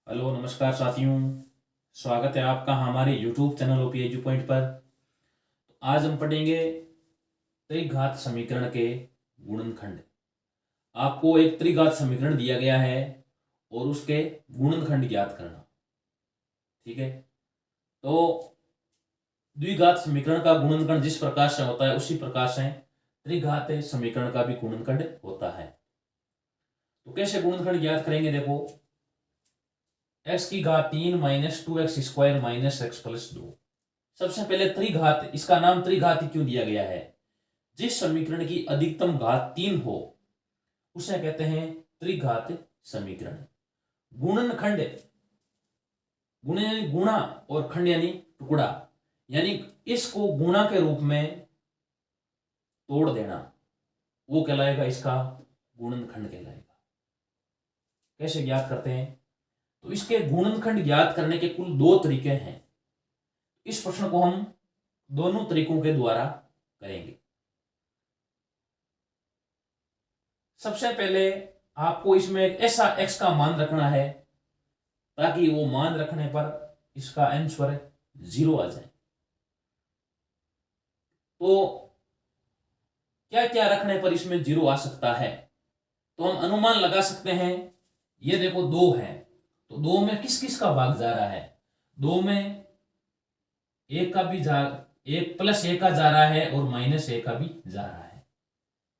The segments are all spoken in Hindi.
हेलो नमस्कार साथियों। स्वागत है आपका हमारे YouTube channel OP edu point पर। आज हम पढ़ेंगे त्रिघात समीकरण के गुणनखंड। आपको एक त्रिघात समीकरण दिया गया है और उसके गुणनखंड ज्ञात करना। ठीक है, तो द्विघात समीकरण का गुणनखंड जिस प्रकार से होता है उसी प्रकार से त्रिघात समीकरण का भी गुणनखंड होता है। तो कैसे गुणनखंड ज्ञात करेंगे? देखो, एक्स की घात 3 minus 2x² minus x plus 2। सबसे पहले त्रिघात, इसका नाम त्रिघात क्यों दिया गया है? जिस समीकरण की अधिकतम घात 3 हो उसे कहते हैं त्रिघात समीकरण। गुणनखंड, गुण यानी गुणा और खंड यानी टुकड़ा, यानी इसको गुणा के रूप में तोड़ देना, वो कहलाएगा इसका गुणनखंड कहलाएगा। कैसे ज्ञात करते हैं? तो इसके गुणनखंड ज्ञात करने के कुल दो तरीके हैं। इस प्रश्न को हम दोनों तरीकों के द्वारा करेंगे। सबसे पहले आपको इसमें एक ऐसा x का मान रखना है ताकि वो मान रखने पर इसका आंसर 0 आ जाए। तो क्या क्या रखने पर इसमें 0 आ सकता है? तो हम अनुमान लगा सकते हैं। ये देखो 2 है, तो 2 में किस किस का भाग जा रहा है? 2 में एक का भी जा, एक प्लस एक का जा रहा है और माइनस एक का भी जा रहा है।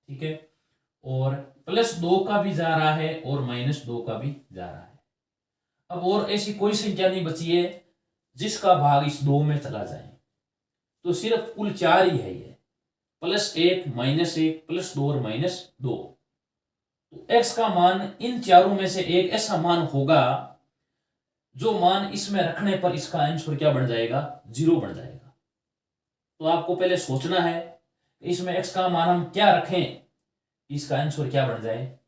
ठीक है, और प्लस 2 का भी जा रहा है और माइनस 2 का भी जा रहा है। अब और ऐसी कोई संख्या नहीं बची है जिसका भाग इस 2 में चला जाए, तो सिर्फ कुल 4 ही है ये, +1 -1 +2 और -2। तो x का मान इन चारों में से एक ऐसा मान होगा जो मान इसमें रखने पर इसका आंसर क्या बन जाएगा? 0 बन जाएगा। तो आपको पहले सोचना है इसमें x का मान हम क्या रखें, इसका आंसर क्या बन जाए?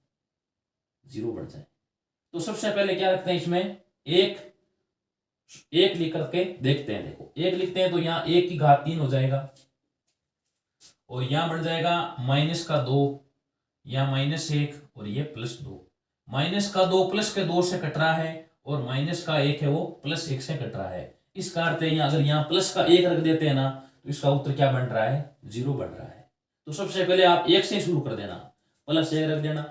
0 बन जाए। तो सबसे पहले क्या रखते हैं इसमें? एक लिख करके देखते हैं। देखो, एक लिखते हैं तो यहाँ 1 की घात 3 हो जाएगा और यहां बन जाएगा -2, यहाँ -1 और ये +2। माइनस का 2 प्लस के 2 से कट रहा है और माइनस का 1 है वो +1 से कट रहा है। इसका अर्थ है अगर यहाँ प्लस का 1 रख देते हैं ना तो इसका उत्तर क्या बन रहा है? 0 बन रहा है। तो सबसे पहले आप 1 से शुरू कर देना, +1 रख देना।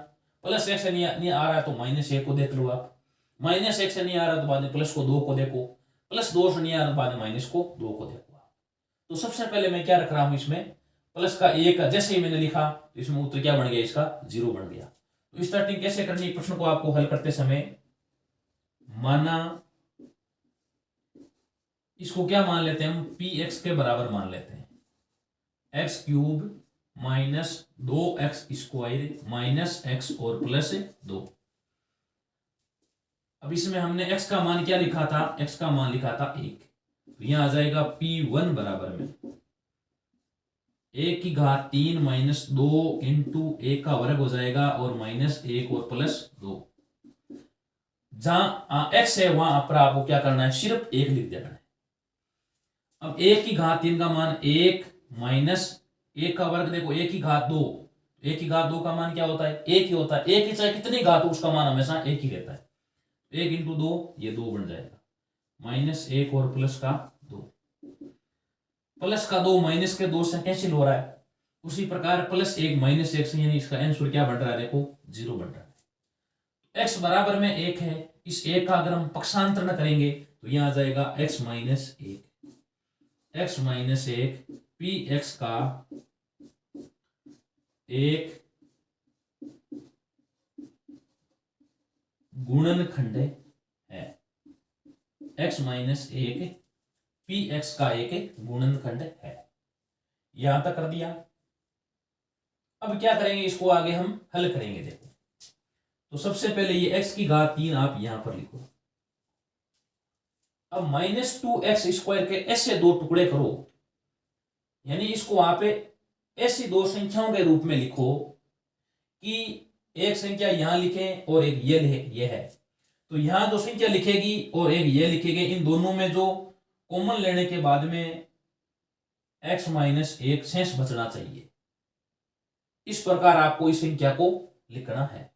+1 से नहीं आ रहा है तो -1 को देख लो आप, -1 से नहीं आ रहा तो बाद में प्लस को 2 को देखो, +2 से नहीं आ रहा तो बाद में माइनस को 2 को देखो। तो सबसे पहले मैं क्या रख रहा हूं इसमें? प्लस का 1, जैसे ही मैंने लिखा तो इसमें उत्तर क्या बन गया? इसका 0 बन गया। तो स्टार्टिंग कैसे करनी प्रश्न को आपको हल करते समय? माना इसको क्या मान लेते हैं हम? px के बराबर मान लेते हैं, x³ -2x² -x और +2। अब इसमें हमने x का मान क्या लिखा था? x का मान लिखा था 1। तो यहां आ जाएगा p1 बराबर में 1 की घात 3 -2 इंटू 1 का वर्ग हो जाएगा और -1 और +2। जहां x है वहां पर आपको क्या करना है? सिर्फ 1 लिख देना है। अब 1 की घात 3 का मान 1 -1 का वर्ग, देखो 1 की घात 2, 1 की घात 2 का मान क्या होता है? 1 ही होता है। 1 की चाहे कितनी घात हो उसका मान हमेशा 1 ही रहता है। 1 इंटू 2 ये 2 बन जाएगा, -1 और प्लस का 2, प्लस का 2 माइनस के 2 से कैंसिल हो रहा है। उसी प्रकार +1 -1 से, यानी इसका आंसर क्या बन रहा है? देखो 0 बन रहा है। x बराबर में 1 है, इस 1 का अगर हम पक्षांतरण करेंगे तो यहां आ जाएगा x -1, x -1 px का एक गुणनखंड है। x -1 px का एक गुणनखंड है। यहां तक कर दिया। अब क्या करेंगे? इसको आगे हम हल करेंगे। देखो, तो सबसे पहले ये x की घात 3 आप यहां पर लिखो। अब -2x² के ऐसे दो टुकड़े करो, यानी इसको आप ऐसी दो संख्याओं के रूप में लिखो कि एक संख्या यहां लिखें और एक ये है। तो यहां जो संख्या लिखेगी और एक ये लिखेगी, इन दोनों में जो कॉमन लेने के बाद में x -1 शेष बचना चाहिए। इस प्रकार आपको इस संख्या को लिखना है।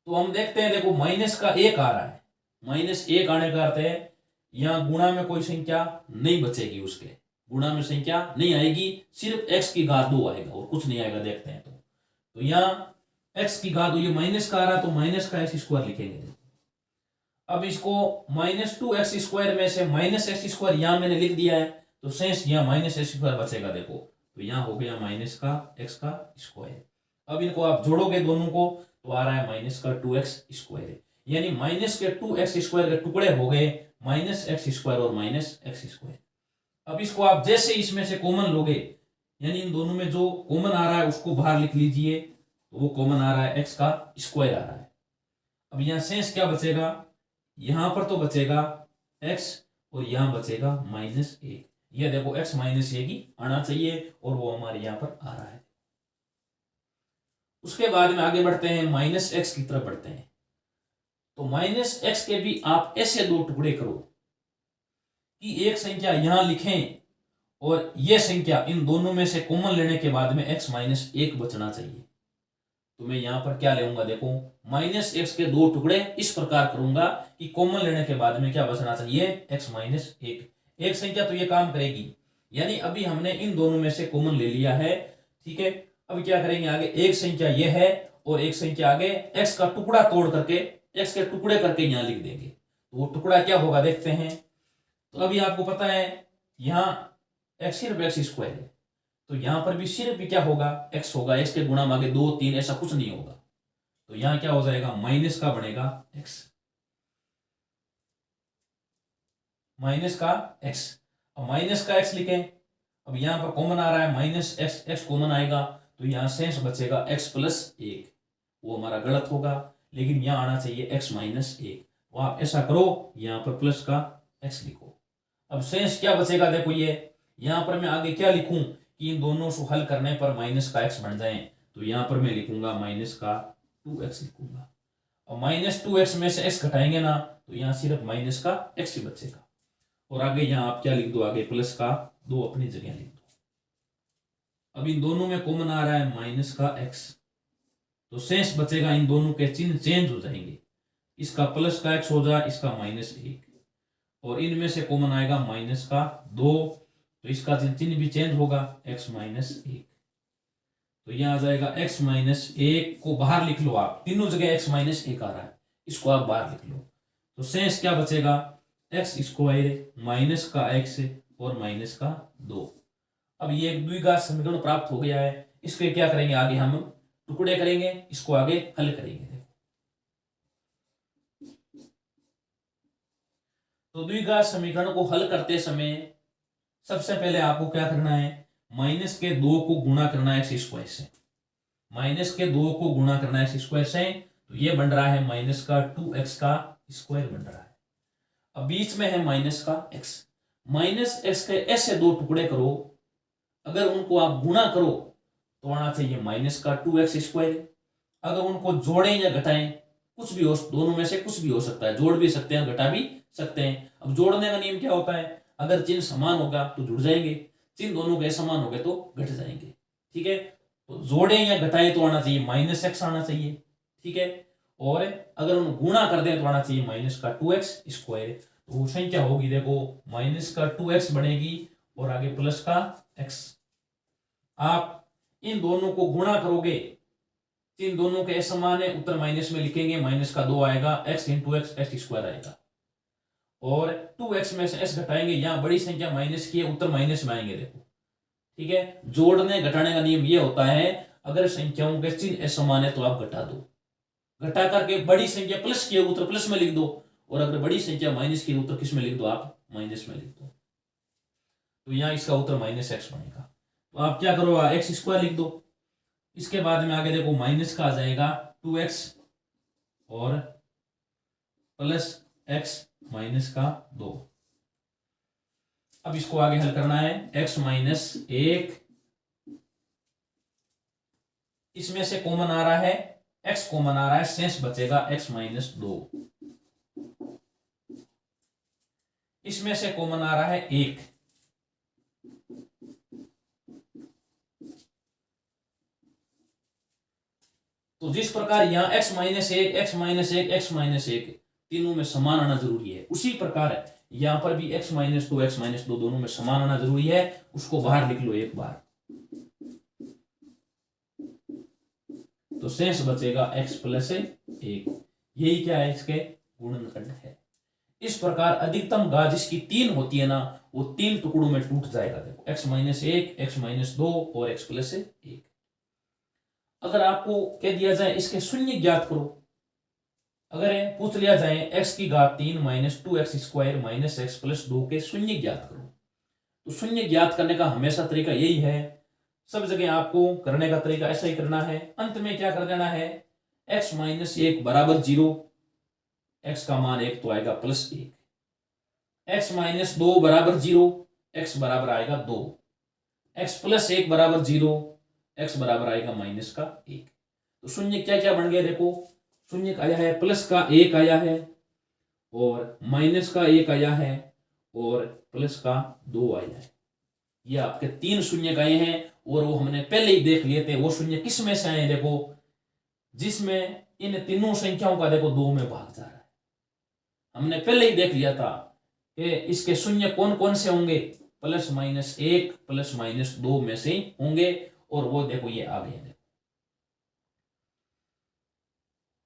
तो हम देखते हैं, देखो माइनस का 1 आ रहा है -1 आने का अर्थ है यहाँ गुणा में कोई संख्या नहीं बचेगी, उसके गुणा में संख्या नहीं आएगी, सिर्फ x की घात 2 आएगा और कुछ नहीं आएगा। देखते हैं तो यहाँ x की घात, ये माइनस का आ रहा है तो माइनस का एक्स स्क्वायर लिखेंगे। अब इसको -2x² में से -x² यहाँ मैंने लिख दिया है, तो शेष यहाँ -x² बचेगा। देखो तो यहाँ हो गया माइनस का x का स्क्वायर। अब इनको आप जोड़ोगे दोनों को तो आ रहा है -2x², यानी -2x² के टुकड़े हो गए -x² और -x²। अब इसको आप जैसे इसमें से कॉमन लोगे, यानी इन दोनों में जो कॉमन आ रहा है उसको बाहर लिख लीजिए, तो वो कॉमन आ रहा है x का स्क्वायर आ रहा है। अब यहाँ शेष क्या बचेगा, यहां पर तो बचेगा x और यहां बचेगा -1। ये देखो x -1 ही आना चाहिए और वो हमारे यहां पर आ रहा है। उसके बाद में आगे बढ़ते हैं, -x की तरफ बढ़ते हैं। तो -x के भी आप ऐसे दो टुकड़े करो कि एक संख्या यहां लिखें और यह संख्या इन दोनों में से कॉमन लेने के बाद में x -1 बचना चाहिए। तो मैं यहां पर क्या लेऊंगा, देखो -x के दो टुकड़े इस प्रकार करूंगा कि कॉमन लेने के बाद में क्या बचना चाहिए, x -1। एक संख्या तो ये काम करेगी, यानी अभी हमने इन दोनों में से कॉमन ले लिया है, ठीक है। अब क्या करेंगे आगे, एक संख्या ये है और एक संख्या आगे x का टुकड़ा तोड़ करके, x के टुकड़े करके यहां लिख देंगे। तो वो टुकड़ा क्या होगा देखते हैं। तो अभी आपको पता है यहाँ x सिर्फ x² है, तो यहां पर भी सिर्फ क्या होगा, x होगा। x के गुणा में आगे 2 3 ऐसा कुछ नहीं होगा, तो यहां क्या हो जाएगा, माइनस का बनेगा x, माइनस का x। अब माइनस का x लिखें, अब यहां पर कॉमन आ रहा है -x, x कॉमन आएगा तो यहां शेष बचेगा x+1। वो हमारा गलत होगा, लेकिन यहां आना चाहिए x -1। तो आप ऐसा करो, यहां पर प्लस का x लिखो। अब शेष क्या बचेगा, देखो ये यहां पर मैं आगे क्या लिखूं कि इन दोनों को हल करने पर माइनस का x बन जाए, तो यहां पर मैं लिखूंगा -2x लिखूंगा। और -2x में से x घटाएंगे ना, तो यहां सिर्फ माइनस का x ही बचेगा। और आगे यहां आप क्या लिख दो, आगे प्लस का 2 अपनी जगह लिख दो। अब इन दोनों में कॉमन आ रहा है माइनस का x, तो शेष बचेगा, इन दोनों के चिन्ह चेंज हो जाएंगे, इसका प्लस का x हो जाए, इसका -1, और इनमें से कॉमन आएगा माइनस का 2, तो इसका चिन्ह भी चेंज होगा, x -1। तो यहां आ जाएगा x -1 को बाहर लिख लो आप, तीनों जगह x -1 आ रहा है, इसको आप बाहर लिख लो। तो शेष क्या बचेगा, x² माइनस का x और माइनस का 2। अब ये एक द्विघात समीकरण प्राप्त हो गया है। इसके क्या करेंगे, आगे हम टुकड़े करेंगे, इसको आगे हल करेंगे। तो द्विघात समीकरण को हल करते समय सबसे पहले आपको क्या करना है, माइनस के 2 को गुणा करना है x² से, माइनस के 2 को गुणा करना है x² से, तो ये बन रहा है माइनस का 2x² बन रहा है। अब बीच में है माइनस का x, -x के ऐसे दो टुकड़े करो, अगर उनको आप गुणा करो तो आना चाहिए -2x²। अगर उनको जोड़ें या घटाएं, कुछ भी हो, दोनों में से कुछ भी हो सकता है, जोड़ भी सकते हैं, घटा भी सकते हैं। अब जोड़ने का नियम क्या होता है, अगर चिन्ह समान होगा तो जुड़ जाएंगे, चिन्ह दोनों के समान हो गए तो घट जाएंगे, ठीक है। तो जोड़ें या घटाएं तो आना चाहिए -x आना चाहिए, ठीक है। और अगर उन गुणा कर दें तो आना चाहिए -2x²। तो वो संख्या होगी, देखो -2x बनेगी और आगे प्लस का x। आप इन दोनों को गुणा करोगे, इन दोनों के समान है, उत्तर माइनस में लिखेंगे, माइनस का 2 आएगा, x × x आएगा, और 2x में से s घटाएंगे, यहां बड़ी संख्या माइनस की है, उत्तर माइनस में आएंगे, देखो, ठीक है। जोड़ने घटाने का नियम ये होता है, अगर संख्याओं के चिन्ह समान है तो आप घटा दो, घटा करके बड़ी संख्या प्लस की है, उत्तर प्लस में लिख दो, और अगर बड़ी संख्या माइनस की है, उत्तर किस में लिख दो, आप माइनस में लिख दो। तो यहां इसका उत्तर -x बनेगा। तो आप क्या करो, x² लिख दो। इसके बाद में आगे देखो माइनस का आ जाएगा 2x और प्लस x -2। अब इसको आगे हल करना है, x -1, इसमें से कॉमन आ रहा है x, कॉमन आ रहा है, शेष बचेगा x -2। इसमें से कॉमन आ रहा है 1, तो जिस प्रकार यहां x -1 x -1 x -1 तीनों में समान आना जरूरी है। उसी प्रकार यहां पर भी x माइनस दो एक्स माइनस दो दोनों में समान आना जरूरी है। उसको बाहर लिख लो एक बार, तो शेष बचेगा x प्लस एक। यही क्या है, इसके गुणनखंड है। इस प्रकार अधिकतम घात जिसकी 3 होती है ना, वो 3 टुकड़ों में टूट जाएगा। देखो x माइनस एक, x माइनस दो और x प्लस एक। अगर आपको कह दिया जाए इसके शून्य ज्ञात करो, अगर पूछ लिया जाए x की घात 3 minus 2x square minus x plus 2 के शून्य ज्ञात करो, तो शून्य ज्ञात करने का हमेशा तरीका यही है, सब जगह आपको करने का तरीका ऐसा ही करना है। अंत में क्या कर देना है, x माइनस एक बराबर 0, x का मान 1 तो आएगा प्लस 1, x माइनस 2 बराबर 0, x बराबर आएगा 2, x प्लस 1 बराबर 0, x बराबर आएगा माइनस का 1। तो शून्य क्या क्या बन गया, देखो शून्य आया है, प्लस का 1 आया है और माइनस का 1 आया है और प्लस का 2 आया है। ये आपके 3 शून्य आए हैं और वो हमने पहले ही देख लिए थे। वो शून्य किस में से आए, देखो जिसमें इन तीनों संख्याओं का देखो 2 में भाग जा रहा है। हमने पहले ही देख लिया था कि इसके शून्य कौन कौन से होंगे, प्लस माइनस 1 प्लस माइनस 2 में से होंगे, और वो देखो ये आ गए।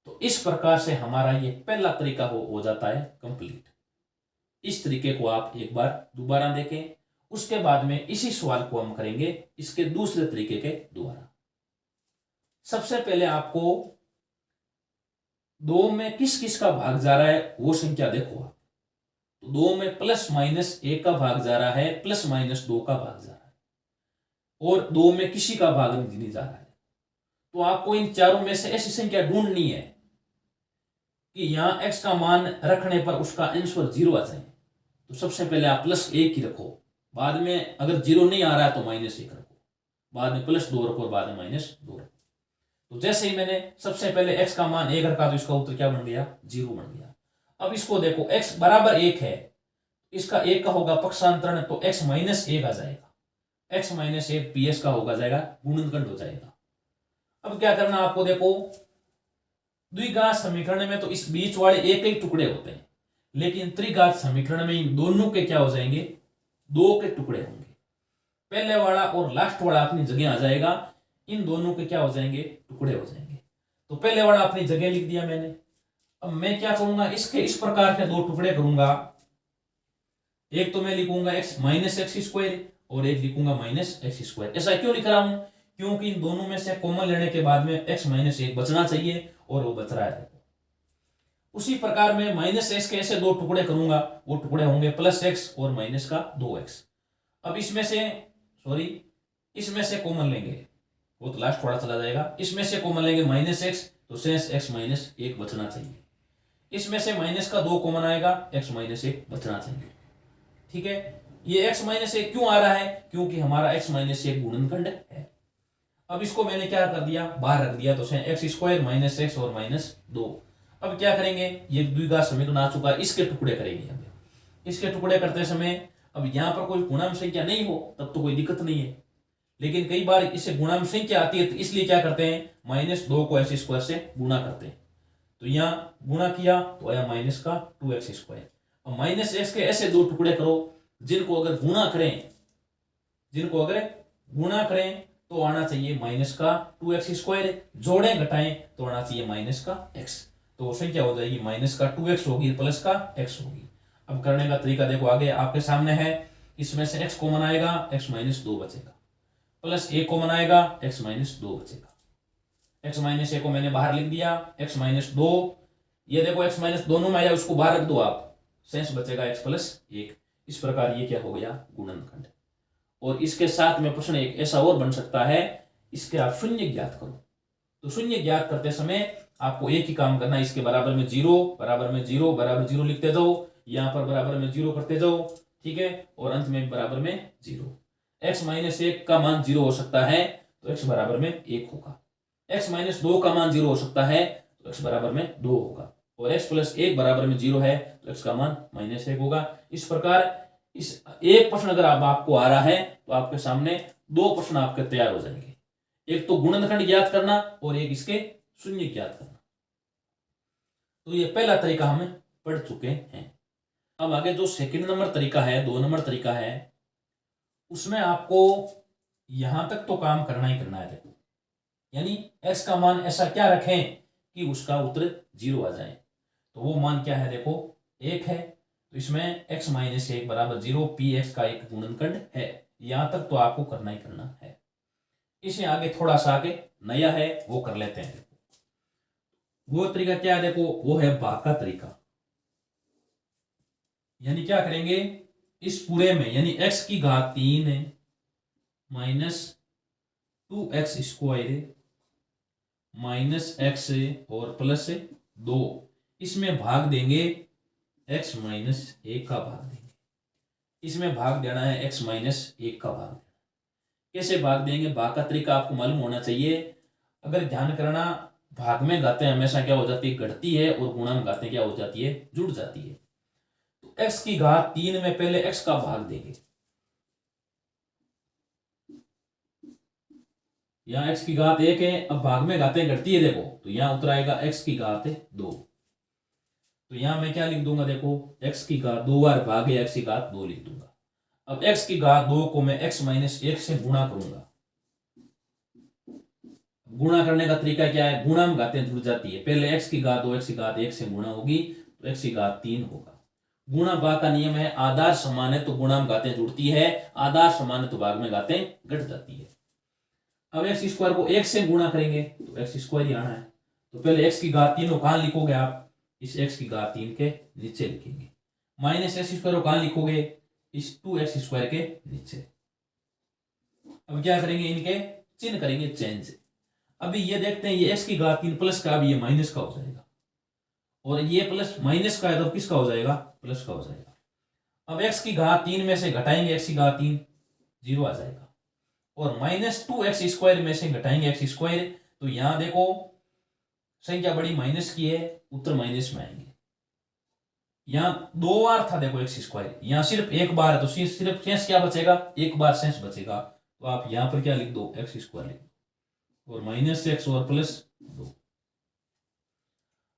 तो इस प्रकार से हमारा ये पहला तरीका हो जाता है कंप्लीट। इस तरीके को आप एक बार दोबारा देखें, उसके बाद में इसी सवाल को हम करेंगे इसके दूसरे तरीके के द्वारा। सबसे पहले आपको 2 में किस किस का भाग जा रहा है वो संख्या देखो आप। तो 2 में प्लस माइनस 1 का भाग जा रहा है, प्लस माइनस 2 का भाग जा रहा है, और 2 में किसी का भाग नहीं जा रहा है। तो आपको इन चारों में से ऐसी संख्या ढूंढनी है कि यहां x का मान रखने पर उसका आंसर 0 आ जाए। तो सबसे पहले आप प्लस 1 ही रखो, बाद में अगर 0 नहीं आ रहा है तो माइनस 1 रखो, बाद में प्लस 2 रखो, बाद में माइनस 2 रखो। तो जैसे ही मैंने सबसे पहले x का मान 1 रखा तो इसका उत्तर क्या बन गया, 0 बन गया। अब इसको देखो, x बराबर 1 है, इसका 1 का होगा पक्षांतरण, तो x माइनस 1 आ जाएगा, x माइनस 1 पीएस का होगा जाएगा, गुणनखंड हो जाएगा। अब क्या करना आपको, देखो द्विघात समीकरण में तो इस बीच वाले एक ही टुकड़े होते हैं, लेकिन त्रिघात समीकरण में इन दोनों के क्या हो जाएंगे, 2 के टुकड़े होंगे। पहले वाला और लास्ट वाला अपनी जगह आ जाएगा, इन दोनों के क्या हो जाएंगे, टुकड़े हो जाएंगे। तो पहले वाला अपनी जगह लिख दिया मैंने। अब मैं क्या करूंगा, इसके इस प्रकार के 2 टुकड़े करूंगा। एक तो मैं लिखूंगा x माइनस एक्स स्क्वायर और एक लिखूंगा माइनस एक्स स्क्वायर। ऐसा क्यों लिख रहा हूं, क्योंकि इन दोनों में से कॉमन लेने के बाद में x माइनस 1 बचना चाहिए और वो बच रहा है। उसी प्रकार में माइनस एक्स के ऐसे 2 टुकड़े करूंगा, वो टुकड़े होंगे प्लस एक्स और माइनस का 2x। अब इसमें से कॉमन लेंगे, वो तो लास्ट थोड़ा चला जाएगा। इसमें से कॉमन लेंगे माइनस एक्स, तो शेष x माइनस 1 बचना चाहिए। इसमें से माइनस का 2 कॉमन आएगा, x माइनस 1 बचना चाहिए। ठीक है, ये x माइनस 1 क्यों आ रहा है, क्योंकि हमारा x माइनस 1 गुणनखंड है। अब इसको मैंने क्या कर दिया, बाहर रख दिया, तो एक्स स्क्वायर माइनस एक्स और माइनस 2। अब क्या करेंगे, ये द्विघात समीकरण आ चुका है, इसके टुकड़े करेंगे। हम इसके टुकड़े करते समय अब यहाँ पर कोई गुणांक संख्या नहीं हो तब तो कोई दिक्कत नहीं है, लेकिन कई बार इससे गुणांक संख्या आती है, तो इसलिए क्या करते हैं, माइनस 2 को एक्स स्क्वायर से गुणा करते हैं। तो यहाँ गुणा किया तो आया माइनस का 2x स्क्वायर। अब माइनस एक्स के ऐसे 2 टुकड़े करो जिनको अगर गुणा करें तो आना चाहिए माइनस का 2x स्क्वायर, जोड़ें घटाएं तो आना चाहिए माइनस का x। तो संख्या हो जाएगी माइनस का 2x होगी प्लस का x होगी। अब करने का तरीका देखो आगे आपके सामने है, इसमें से x कॉमन आएगा, x माइनस 2 बचेगा, प्लस a कॉमन आएगा, x माइनस 2 बचेगा। x माइनस 1 को मैंने बाहर लिख दिया, x माइनस 2, ये देखो x माइनस दोनों में आया, उसको बाहर रख दो आप, शेष बचेगा x प्लस 1। इस प्रकार ये क्या हो गया, गुणनखंड। और इसके साथ में प्रश्न एक ऐसा और बन सकता है, इसके आप शून्य ज्ञात करो। तो शून्य ज्ञात करते समय आपको एक ही काम करना है, इसके बराबर में 0 बराबर में 0 बराबर 0 लिखते जाओ, यहां पर बराबर में 0 करते जाओ, ठीक है, और अंत में बराबर में 0। x माइनस 1 का मान 0 हो सकता है तो x बराबर में 1 होगा, x माइनस 2 का मान 0 हो सकता है तो x बराबर में 2 होगा, और x प्लस 1 बराबर में 0 है तो x का मान माइनस 1 होगा। इस प्रकार इस एक प्रश्न अगर आपको आ रहा है तो आपके सामने 2 प्रश्न आपके तैयार हो जाएंगे, एक तो गुणनखंड ज्ञात करना और एक इसके शून्य ज्ञात करना। तो ये पहला तरीका हम पढ़ चुके हैं। अब आगे जो सेकंड नंबर तरीका है, 2 नंबर तरीका है, उसमें आपको यहां तक तो काम करना ही करना है। देखो, यानी x का मान ऐसा क्या रखें कि उसका उत्तर 0 आ जाए। तो वो मान क्या है, देखो 1 है, तो इसमें x माइनस 1 बराबर 0, पी एक्स का एक गुणनखंड है। यहां तक तो आपको करना ही करना है। इसे आगे थोड़ा सा आगे नया है वो कर लेते हैं। वो तरीका क्या है, देखो वो है भाग का तरीका। यानी क्या करेंगे, इस पूरे में यानी x की घात 3 है minus 2x square minus x और प्लस 2, इसमें भाग देंगे x माइनस 1 का भाग देंगे। इसमें भाग देना है x माइनस 1 का भाग। कैसे भाग देंगे, भाग का तरीका आपको मालूम होना चाहिए। अगर ध्यान करना, भाग में घातें हमेशा क्या हो जाती है, घटती है, और गुणा में घातें क्या हो जाती है, जुड़ जाती है। तो x की घात 3 में पहले x का भाग देंगे। यहाँ x की घात 1 है, अब भाग में घातें घटती है, देखो तो यहाँ उतर आएगा x की घात 2। तो यहां मैं क्या लिख दूंगा, देखो x की घात 2 बार भागे x की घात 2 लिख दूंगा। अब x की घात 2 को मैं x माइनस 1 से गुणा करूंगा। गुणा करने का तरीका क्या है, गुणा में घातें जुड़ जाती है। पहले x की घात 2 x की घात 1 से गुणा होगी तो x की घात 3 होगा। गुणा भाग का नियम है, आधार समान है तो गुणा में घातें जुड़ती है, आधार समान है तो भाग में घातें घट जाती है। अब एक्स स्क्वायर को 1 से गुणा करेंगे तो एक्स स्क्वायर ही आना है। तो पहले x की घात 3 को कहां लिखोगे आप, इस x की घात 3 के नीचे लिखेंगे। माइनस एक्स स्क्वायर को कहां लिखोगे, इस 2x स्क्वायर के नीचे। अब क्या करेंगे, इनके चिन्ह करेंगे चेंज। अभी ये देखते हैं, ये x की घात 3 प्लस का, अब ये माइनस का हो जाएगा, और ये प्लस माइनस का है तो किसका हो जाएगा, प्लस का हो जाएगा। अब x की घात 3 में से घटाएंगे x की घात 3, 0 आ जाएगा, और माइनस 2x स्क्वायर में से घटाएंगे x स्क्वायर, तो यहां देखो संख्या बड़ी माइनस की है, उत्तर माइनस में आएंगे। यहां 2 बार था देखो x स्क्वायर, यहां सिर्फ एक बार है, तो सिर्फ शेष क्या बचेगा, एक बार शेष बचेगा। तो आप यहां पर क्या लिख दो, x स्क्वायर लिख दो, और माइनस एक्स और प्लस 2।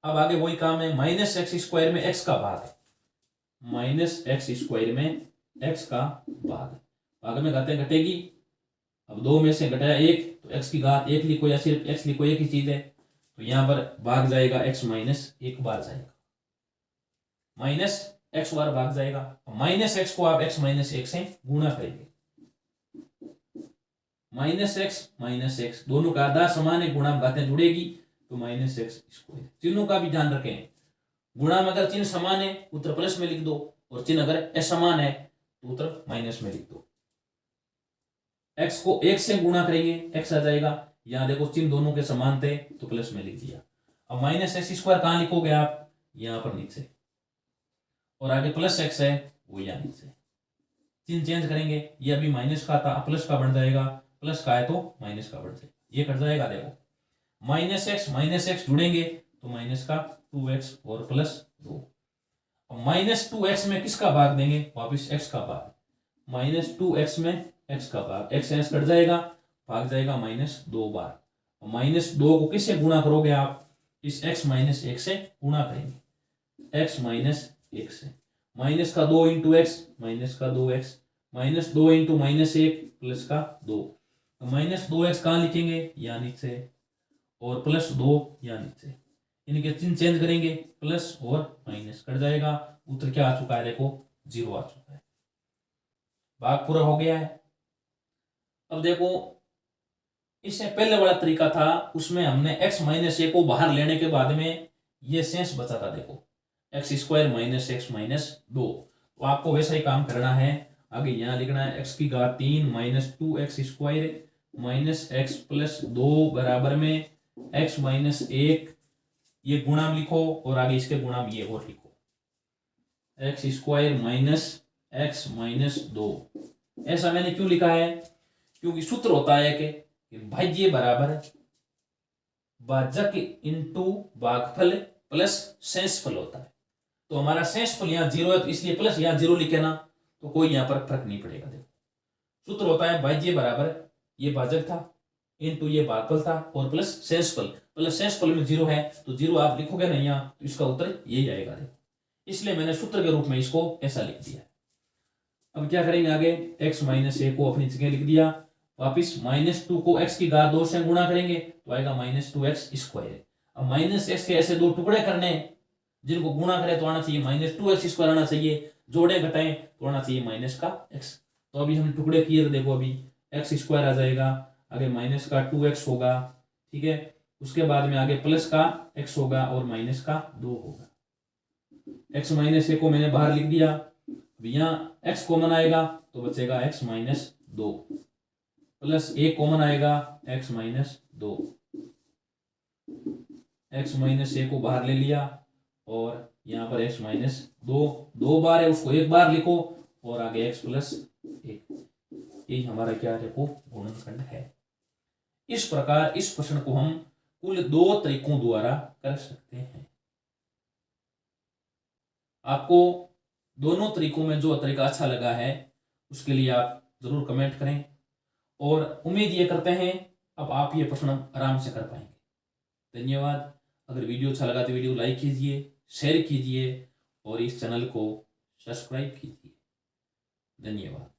अब आगे वही काम है, माइनस एक्स स्क्वायर में x का भाग, माइनस एक्स स्क्वायर में x का भाग, भाग में घातें घटेगी। अब 2 में से घटाया 1 तो x की घात 1 लिखो या सिर्फ x लिखो, एक ही चीज है। तो यहां पर भाग जाएगा x माइनस 1 बार जाएगा, माइनस x बार भाग जाएगा। माइनस x को आप x माइनस 1 से गुणा करेंगे। माइनस x दोनों का आधा समान है, गुणा में घातें जुड़ेगी तो माइनस एक्स स्क्वायर। चिन्हों का भी ध्यान रखें, गुणा में अगर चिन्ह समान है उत्तर प्लस में लिख दो, और चिन्ह अगर असमान है तो उत्तर माइनस में लिख दो। x को 1 से गुणा करेंगे x आ जाएगा, यहां देखो चिन्ह दोनों के समान थे तो प्लस में लिख दिया। अब माइनस एक्स स्क्वायर कहां लिखोगे आप, यहां पर नीचे, और आगे प्लस x है वो यहां नीचे। चिन्ह चेंज करेंगे, ये अभी माइनस का था प्लस का बन जाएगा, प्लस का है तो माइनस का बन जाएगा, ये कट जाएगा। देखो माइनस एक्स जुड़ेंगे तो माइनस का 2x और प्लस 2। माइनस 2x में किसका भाग देंगे, वापिस x का भाग, माइनस 2x में x का भाग, x कट जाएगा, भाग जाएगा माइनस 2 बार। माइनस 2 को किससे गुणा करोगे आप, इस x माइनस 1 से गुणा करेंगे, x माइनस 1 से। माइनस का 2 इंटू एक्स, माइनस का 2x, minus 2 into minus 1 plus का 2। माइनस 2x कहां लिखेंगे, यहाँ नीचे, और प्लस 2 यहाँ नीचे। इनके चिन्ह चेंज करेंगे, प्लस और माइनस कट जाएगा, उत्तर क्या आ चुका है, देखो 0 आ चुका है। भाग पूरा हो गया है। अब देखो इससे पहले वाला तरीका था, उसमें हमने x माइनस 1 को बाहर लेने के बाद में ये शेष बचा था, देखो x square minus x minus 2। तो आपको वैसा ही काम करना है, आगे यहाँ लिखना है x की घात 3 minus 2x square minus x plus 2 बराबर में x माइनस 1, ये गुणा में लिखो, और आगे इसके गुणा में ये और लिखो, x square minus x minus 2। ऐसा मैंने क्यों लिखा है, क्योंकि सूत्र होता है कि भाज्य बराबर भाजक इंटू भागफल प्लस शेषफल होता है। तो हमारा शेषफल यहाँ 0 है तो इसलिए प्लस यहाँ 0 लिखे ना, तो कोई यहाँ पर फर्क नहीं पड़ेगा। देखो सूत्र होता है भाज्य बराबर ये भाजक था इंटू ये भागफल था और प्लस शेषफल, प्लस शेषफल में 0 है तो 0 आप लिखोगे ना यहाँ, तो इसका उत्तर यही आएगा। देखो इसलिए मैंने सूत्र के रूप में इसको ऐसा लिख दिया। अब क्या करेंगे आगे, x माइनस ए को अपनी जगह लिख दिया, वापिस -2 को x की घात 2 से गुणा करेंगे तो आएगा -2x स्क्वायर। अब -x के ऐसे दो टुकड़े करने जिनको गुणा करें तो आना चाहिए -2x स्क्वायर आना चाहिए, जोड़े घटाएं तो आना चाहिए माइनस का x। तो अभी हम टुकड़े किए तो देखो अभी x स्क्वायर आ जाएगा, आगे माइनस का 2x होगा, ठीक है, उसके बाद में आगे प्लस का x होगा और माइनस का 2 होगा। x माइनस ए को मैंने बाहर लिख दिया, यहाँ x कॉमन आएगा तो बचेगा x माइनस 2 प्लस ए कॉमन आएगा x माइनस 2, x माइनस ए को बाहर ले लिया और यहाँ पर x माइनस 2 दो बार है उसको एक बार लिखो और आगे x प्लस 1, यही हमारा क्या देखो गुणनखंड है। इस प्रकार इस प्रश्न को हम कुल 2 तरीकों द्वारा कर सकते हैं। आपको दोनों तरीकों में जो तरीका अच्छा लगा है उसके लिए आप जरूर कमेंट करें और उम्मीद ये करते हैं अब आप ये प्रश्न आराम से कर पाएंगे। धन्यवाद। अगर वीडियो अच्छा लगा तो वीडियो लाइक कीजिए, शेयर कीजिए और इस चैनल को सब्सक्राइब कीजिए। धन्यवाद।